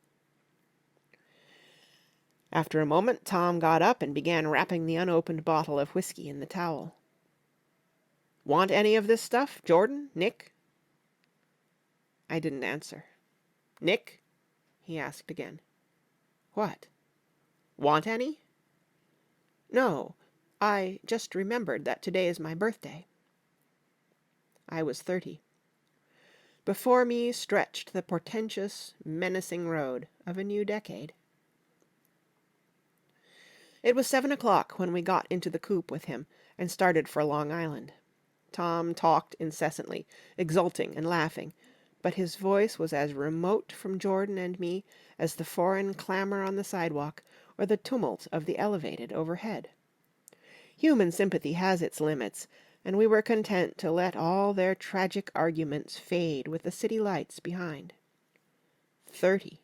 After a moment Tom got up and began wrapping the unopened bottle of whiskey in the towel. "Want any of this stuff, Jordan? Nick?" I didn't answer. "Nick?" he asked again. "What?" "Want any?" "No. I just remembered that today is my birthday." I was 30. Before me stretched the portentous, menacing road of a new decade. It was 7 o'clock when we got into the coupe with him and started for Long Island. Tom talked incessantly, exulting and laughing, but his voice was as remote from Jordan and me as the foreign clamor on the sidewalk or the tumult of the elevated overhead. Human sympathy has its limits, and we were content to let all their tragic arguments fade with the city lights behind. 30.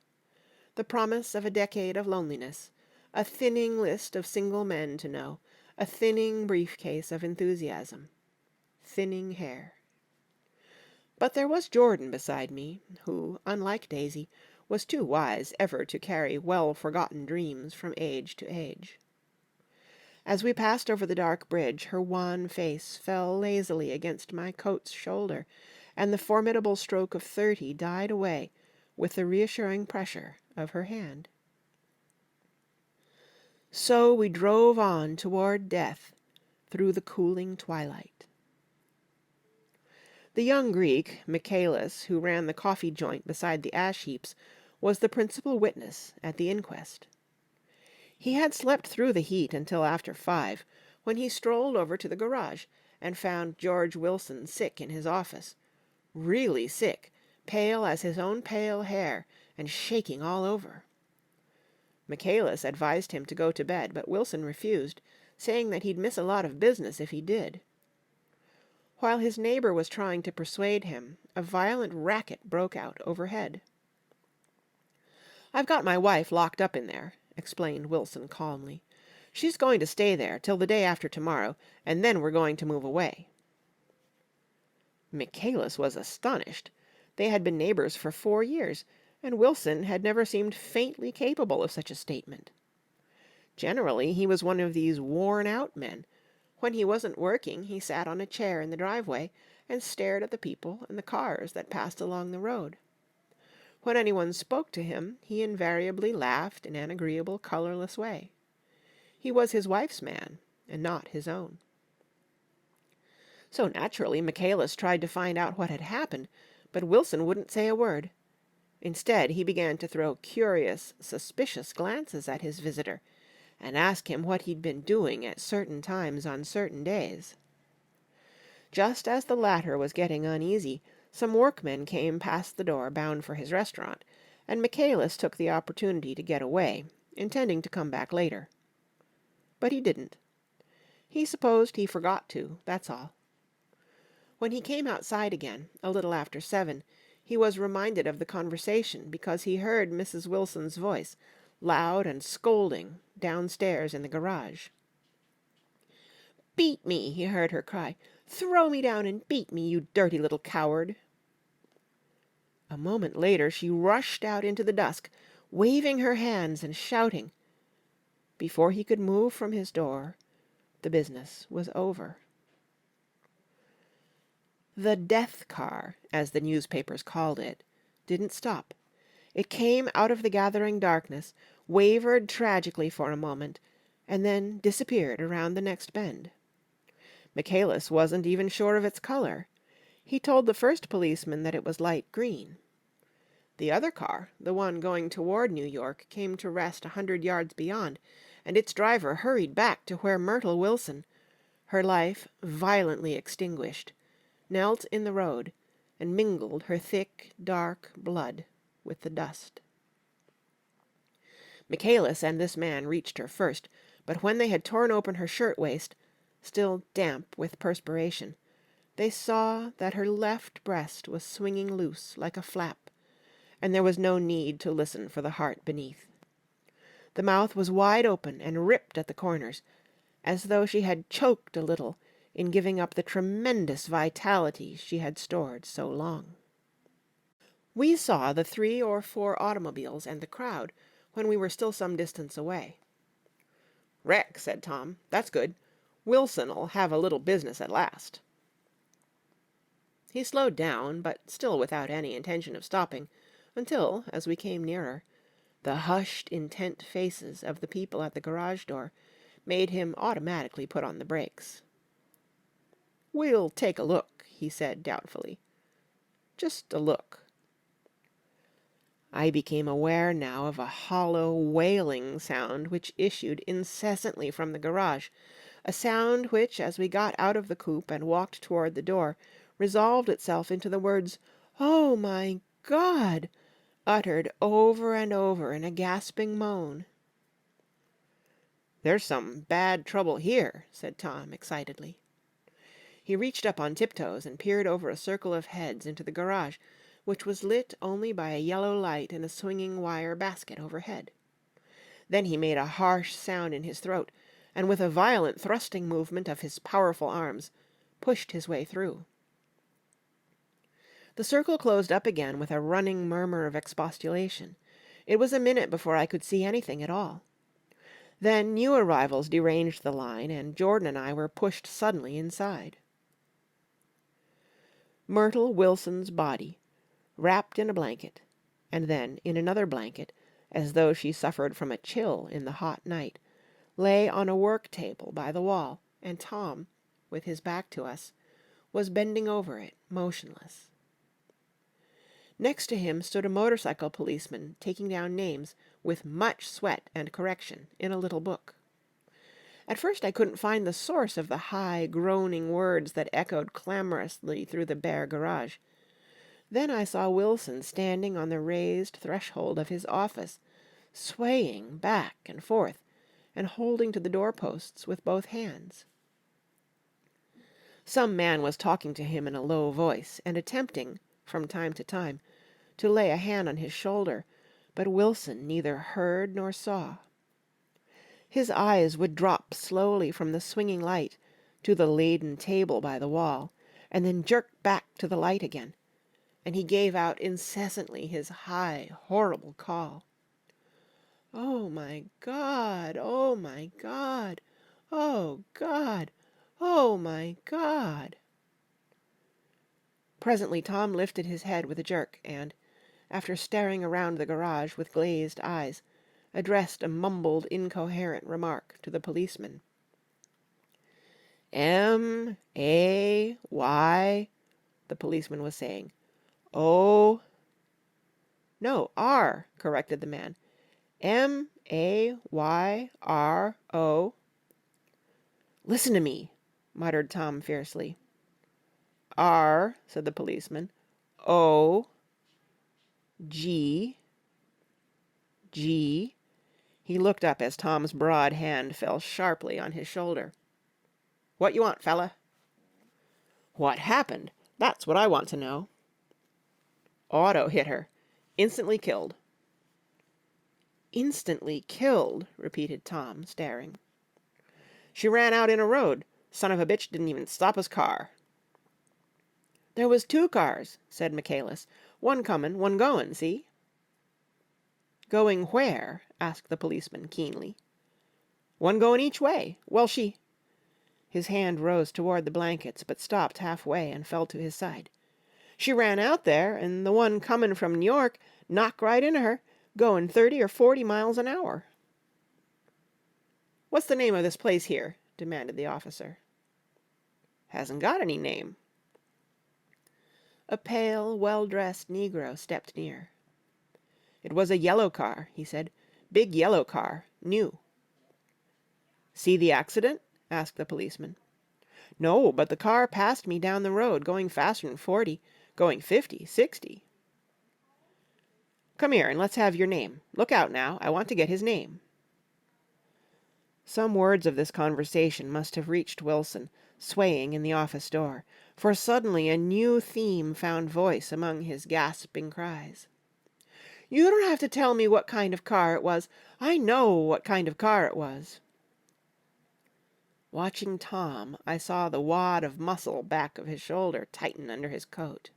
The promise of a decade of loneliness, a thinning list of single men to know, a thinning briefcase of enthusiasm, thinning hair. But there was Jordan beside me, who, unlike Daisy, was too wise ever to carry well-forgotten dreams from age to age. As we passed over the dark bridge, her wan face fell lazily against my coat's shoulder, and the formidable stroke of 30 died away with the reassuring pressure of her hand. So we drove on toward death through the cooling twilight. The young Greek, Michaelis, who ran the coffee joint beside the ash heaps, was the principal witness at the inquest. He had slept through the heat until after 5, when he strolled over to the garage and found George Wilson sick in his office, really sick, pale as his own pale hair, and shaking all over. Michaelis advised him to go to bed, but Wilson refused, saying that he'd miss a lot of business if he did. While his neighbor was trying to persuade him, a violent racket broke out overhead. "I've got my wife locked up in there," explained Wilson calmly. "She's going to stay there till the day after tomorrow, and then we're going to move away." Michaelis was astonished. They had been neighbors for 4 years, and Wilson had never seemed faintly capable of such a statement. Generally, he was one of these worn-out men. When he wasn't working, he sat on a chair in the driveway and stared at the people and the cars that passed along the road. When anyone spoke to him, he invariably laughed in an agreeable, colorless way. He was his wife's man, and not his own. So naturally, Michaelis tried to find out what had happened, but Wilson wouldn't say a word. Instead, he began to throw curious, suspicious glances at his visitor, and ask him what he'd been doing at certain times on certain days. Just as the latter was getting uneasy, some workmen came past the door bound for his restaurant, and Michaelis took the opportunity to get away, intending to come back later. But he didn't. He supposed he forgot to, that's all. When he came outside again, a little after 7, he was reminded of the conversation because he heard Mrs. Wilson's voice, loud and scolding, downstairs in the garage. "Beat me," he heard her cry. "Throw me down and beat me, you dirty little coward." A moment later she rushed out into the dusk, waving her hands and shouting. Before he could move from his door, the business was over. The death car, as the newspapers called it, didn't stop. It came out of the gathering darkness, wavered tragically for a moment, and then disappeared around the next bend. Michaelis wasn't even sure of its color. He told the first policeman that it was light green. The other car, the one going toward New York, came to rest 100 yards beyond, and its driver hurried back to where Myrtle Wilson, her life violently extinguished, knelt in the road and mingled her thick, dark blood with the dust. Michaelis and this man reached her first, but when they had torn open her shirtwaist, still damp with perspiration, they saw that her left breast was swinging loose like a flap, and there was no need to listen for the heart beneath. The mouth was wide open and ripped at the corners, as though she had choked a little in giving up the tremendous vitality she had stored so long. We saw the 3 or 4 automobiles and the crowd when we were still some distance away. "Wreck," said Tom. "That's good. Wilson'll have a little business at last." He slowed down, but still without any intention of stopping, until, as we came nearer, the hushed, intent faces of the people at the garage door made him automatically put on the brakes. "We'll take a look," he said doubtfully. "Just a look." I became aware now of a hollow, wailing sound which issued incessantly from the garage, a sound which, as we got out of the coupe and walked toward the door, resolved itself into the words, "Oh, my God!" uttered over and over in a gasping moan. "There's some bad trouble here," said Tom excitedly. He reached up on tiptoes and peered over a circle of heads into the garage, which was lit only by a yellow light in a swinging wire basket overhead. Then he made a harsh sound in his throat, and with a violent thrusting movement of his powerful arms, pushed his way through. The circle closed up again with a running murmur of expostulation. It was a minute before I could see anything at all. Then new arrivals deranged the line, and Jordan and I were pushed suddenly inside. Myrtle Wilson's body, wrapped in a blanket, and then in another blanket, as though she suffered from a chill in the hot night, lay on a work table by the wall, and Tom, with his back to us, was bending over it, motionless. Next to him stood a motorcycle policeman taking down names, with much sweat and correction, in a little book. At first I couldn't find the source of the high, groaning words that echoed clamorously through the bare garage. Then I saw Wilson standing on the raised threshold of his office, swaying back and forth, and holding to the doorposts with both hands. Some man was talking to him in a low voice, and attempting, from time to time, to lay a hand on his shoulder, but Wilson neither heard nor saw. His eyes would drop slowly from the swinging light to the laden table by the wall, and then jerk back to the light again, and he gave out incessantly his high, horrible call. "Oh, my God! Oh, my God! Oh, God! Oh, my God!" Presently Tom lifted his head with a jerk and, after staring around the garage with glazed eyes, addressed a mumbled, incoherent remark to the policeman. "M-A-Y," the policeman was saying. "O—" "No, R," corrected the man. "M-A-Y-R-O." "Listen to me," muttered Tom fiercely. "R," said the policeman. "O. G. G." He looked up as Tom's broad hand fell sharply on his shoulder. "What you want, fella?" "What happened? That's what I want to know." "Auto hit her. Instantly killed." "Instantly killed," repeated Tom, staring. "She ran out in a road. Son of a bitch didn't even stop his car." "There was 2 cars," said Michaelis. "One comin', one goin', see?" "Going where?" asked the policeman keenly. "One goin' each way. Well, she—" His hand rose toward the blankets, but stopped halfway and fell to his side. "She ran out there, and the one comin' from N'York knocked right into her, goin' 30 or 40 miles an hour." "What's the name of this place here?" demanded the officer. "Hasn't got any name." A pale, well-dressed negro stepped near. "It was a yellow car," he said. "Big yellow car. New." "See the accident?" asked the policeman. "No, but the car passed me down the road, going faster'n 40, going 50, 60. "Come here and let's have your name. Look out now, I want to get his name." Some words of this conversation must have reached Wilson, swaying in the office door, for suddenly a new theme found voice among his gasping cries. "You don't have to tell me what kind of car it was. I know what kind of car it was." Watching Tom, I saw the wad of muscle back of his shoulder tighten under his coat.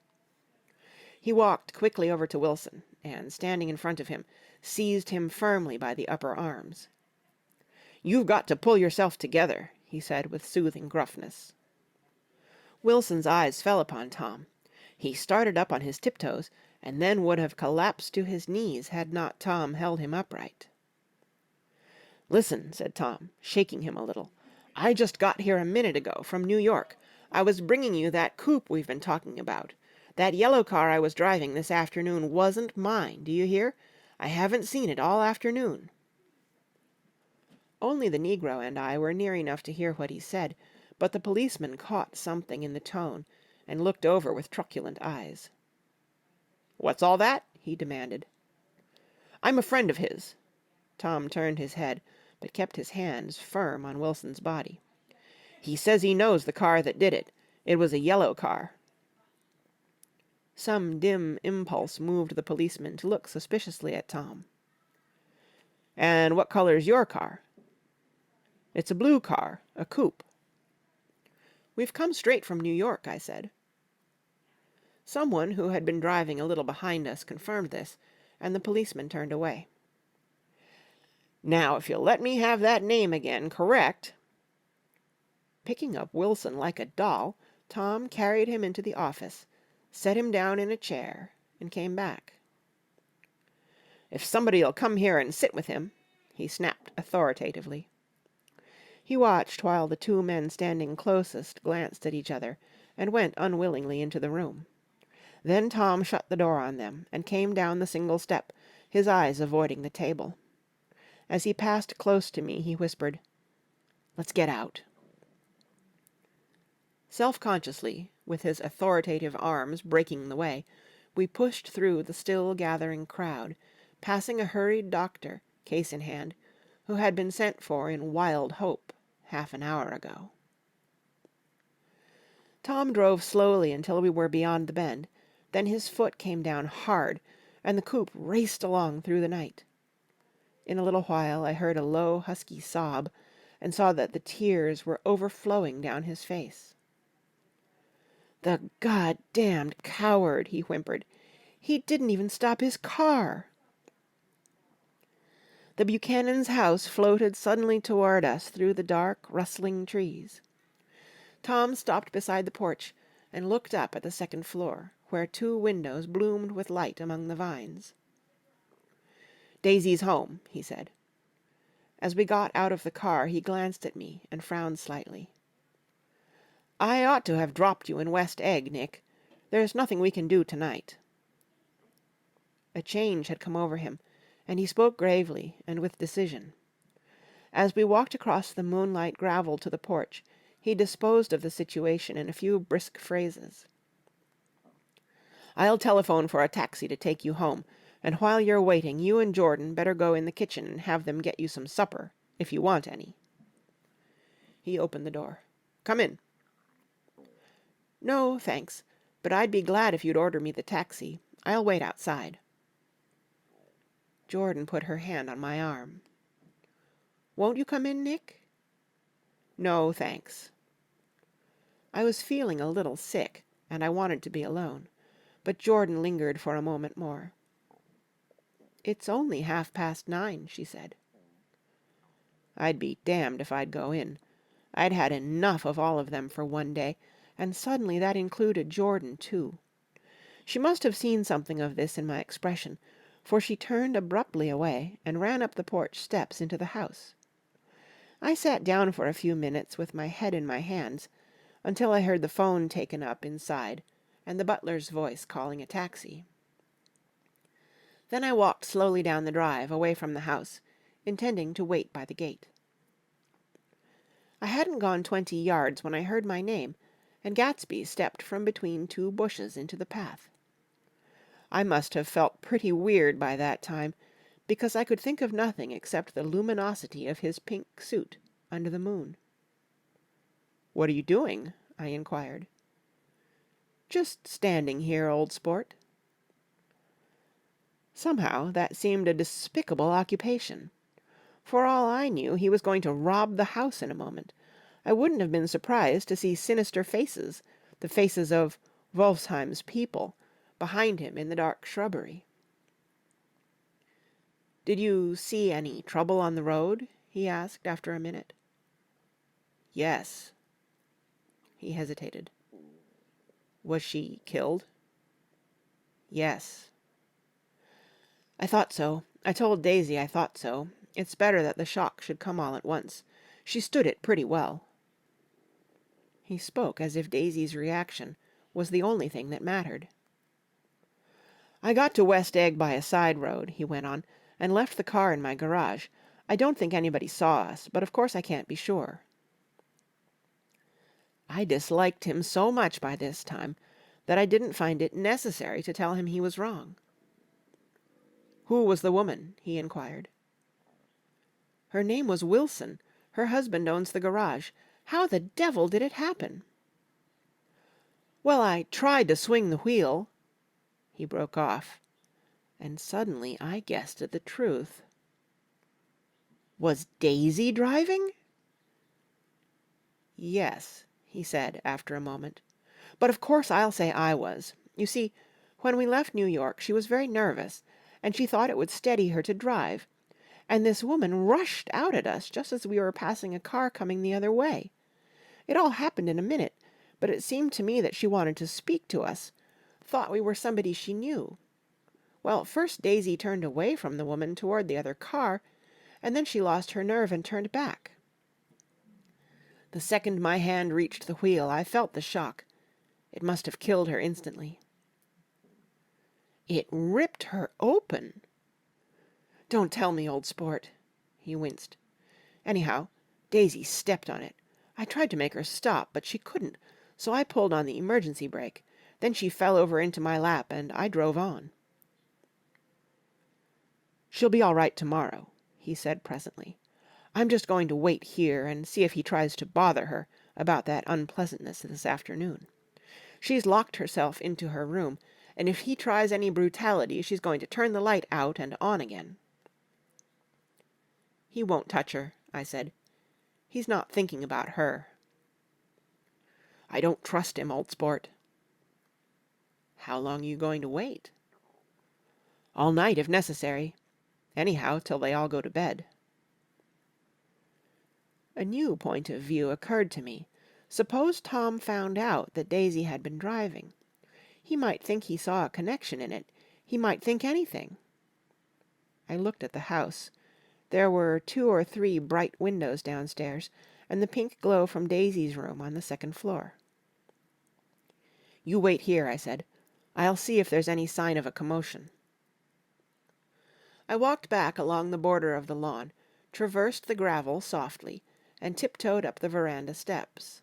He walked quickly over to Wilson, and, standing in front of him, seized him firmly by the upper arms. "You've got to pull yourself together," he said with soothing gruffness. Wilson's eyes fell upon Tom. He started up on his tiptoes, and then would have collapsed to his knees had not Tom held him upright. "Listen," said Tom, shaking him a little. "I just got here a minute ago from New York. I was bringing you that coupe we've been talking about. That yellow car I was driving this afternoon wasn't mine, do you hear? I haven't seen it all afternoon." Only the negro and I were near enough to hear what he said, but the policeman caught something in the tone and looked over with truculent eyes. "What's all that?" he demanded. "I'm a friend of his." Tom turned his head, but kept his hands firm on Wilson's body. "He says he knows the car that did it. It was a yellow car." Some dim impulse moved the policeman to look suspiciously at Tom. "And what color's your car?" "It's a blue car, a coupe." "We've come straight from New York," I said. Someone who had been driving a little behind us confirmed this, and the policeman turned away. "Now, if you'll let me have that name again correct—" Picking up Wilson like a doll, Tom carried him into the office, set him down in a chair, and came back. "If somebody'll come here and sit with him," he snapped authoritatively. He watched while the 2 men standing closest glanced at each other and went unwillingly into the room. Then Tom shut the door on them and came down the single step, his eyes avoiding the table. As he passed close to me, he whispered, "Let's get out." Self-consciously, with his authoritative arms breaking the way, we pushed through the still gathering crowd, passing a hurried doctor, case in hand, who had been sent for in wild hope half an hour ago. Tom drove slowly until we were beyond the bend, then his foot came down hard, and the coupe raced along through the night. In a little while I heard a low, husky sob, and saw that the tears were overflowing down his face. "The God-damned coward!" he whimpered. "He didn't even stop his car!" The Buchanan's house floated suddenly toward us through the dark, rustling trees. Tom stopped beside the porch and looked up at the second floor, where 2 windows bloomed with light among the vines. "Daisy's home," he said. As we got out of the car he glanced at me and frowned slightly. "I ought to have dropped you in West Egg, Nick. There's nothing we can do tonight." A change had come over him, and he spoke gravely and with decision. As we walked across the moonlight gravel to the porch, he disposed of the situation in a few brisk phrases. "I'll telephone for a taxi to take you home, and while you're waiting you and Jordan better go in the kitchen and have them get you some supper, if you want any." He opened the door. "Come in." "No, thanks, but I'd be glad if you'd order me the taxi. I'll wait outside." Jordan put her hand on my arm. "Won't you come in, Nick?" "No, thanks." I was feeling a little sick, and I wanted to be alone, but Jordan lingered for a moment more. "It's only 9:30, she said. I'd be damned if I'd go in. I'd had enough of all of them for one day, and suddenly that included Jordan, too. She must have seen something of this in my expression, for she turned abruptly away and ran up the porch steps into the house. I sat down for a few minutes with my head in my hands, until I heard the phone taken up inside and the butler's voice calling a taxi. Then I walked slowly down the drive away from the house, intending to wait by the gate. I hadn't gone 20 yards when I heard my name, and Gatsby stepped from between 2 bushes into the path. I must have felt pretty weird by that time, because I could think of nothing except the luminosity of his pink suit under the moon. "What are you doing?" I inquired. "Just standing here, old sport." Somehow that seemed a despicable occupation. For all I knew, he was going to rob the house in a moment. I wouldn't have been surprised to see sinister faces, the faces of Wolfsheim's people, behind him in the dark shrubbery. "Did you see any trouble on the road?" he asked after a minute. "Yes." He hesitated. "Was she killed?" "Yes." "I thought so. I told Daisy I thought so. It's better that the shock should come all at once. She stood it pretty well." He spoke as if Daisy's reaction was the only thing that mattered. "I got to West Egg by a side road," he went on, "and left the car in my garage. I don't think anybody saw us, but of course I can't be sure." I disliked him so much by this time that I didn't find it necessary to tell him he was wrong. "Who was the woman?" he inquired. "Her name was Wilson. Her husband owns the garage. How the devil did it happen?" "Well, I tried to swing the wheel." He broke off, and suddenly I guessed at the truth. "Was Daisy driving?" "Yes," he said after a moment. "But of course I'll say I was. You see, when we left New York she was very nervous, and she thought it would steady her to drive. And this woman rushed out at us just as we were passing a car coming the other way. It all happened in a minute, but it seemed to me that she wanted to speak to us, thought we were somebody she knew. Well, first Daisy turned away from the woman toward the other car, and then she lost her nerve and turned back. The second my hand reached the wheel, I felt the shock. It must have killed her instantly." "It ripped her open." "Don't tell me, old sport." He winced. "Anyhow, Daisy stepped on it. I tried to make her stop, but she couldn't, so I pulled on the emergency brake. Then she fell over into my lap, and I drove on." "She'll be all right tomorrow," he said presently. "I'm just going to wait here and see if he tries to bother her about that unpleasantness this afternoon. She's locked herself into her room, and if he tries any brutality she's going to turn the light out and on again." "He won't touch her," I said. "He's not thinking about her." "I don't trust him, old sport." "How long are you going to wait?" "All night, if necessary. Anyhow, till they all go to bed." A new point of view occurred to me. Suppose Tom found out that Daisy had been driving. He might think he saw a connection in it. He might think anything. I looked at the house. There were 2 or 3 bright windows downstairs, and the pink glow from Daisy's room on the second floor. "You wait here," I said. "I'll see if there's any sign of a commotion." I walked back along the border of the lawn, traversed the gravel softly, and tiptoed up the veranda steps.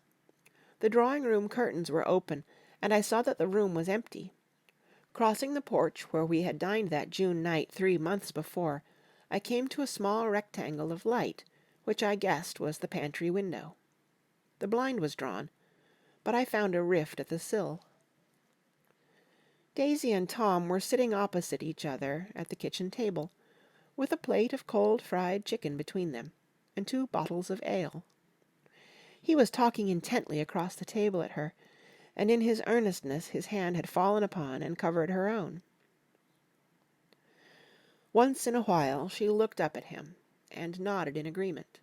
The drawing-room curtains were open, and I saw that the room was empty. Crossing the porch where we had dined that June night 3 months before, I came to a small rectangle of light, which I guessed was the pantry window. The blind was drawn, but I found a rift at the sill. Daisy and Tom were sitting opposite each other at the kitchen table, with a plate of cold fried chicken between them, and 2 bottles of ale. He was talking intently across the table at her, and in his earnestness his hand had fallen upon and covered her own. Once in a while she looked up at him, and nodded in agreement.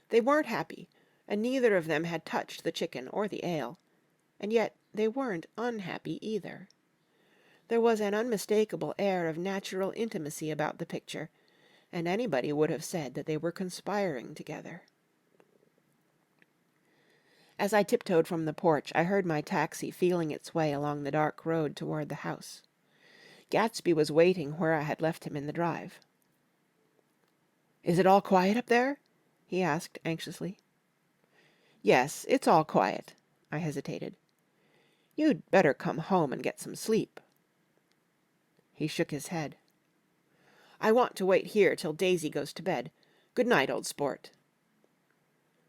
They weren't happy, and neither of them had touched the chicken or the ale, and yet they weren't unhappy either. There was an unmistakable air of natural intimacy about the picture, and anybody would have said that they were conspiring together. As I tiptoed from the porch, I heard my taxi feeling its way along the dark road toward the house. Gatsby was waiting where I had left him in the drive. "Is it all quiet up there?" he asked anxiously. "Yes, it's all quiet." I hesitated. "You'd better come home and get some sleep." He shook his head. "I want to wait here till Daisy goes to bed. Good night, old sport."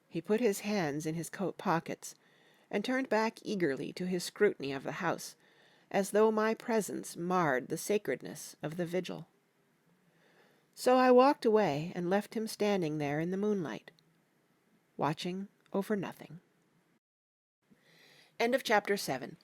He put his hands in his coat pockets, and turned back eagerly to his scrutiny of the house, as though my presence marred the sacredness of the vigil. So I walked away and left him standing there in the moonlight, watching over nothing. End of chapter 7.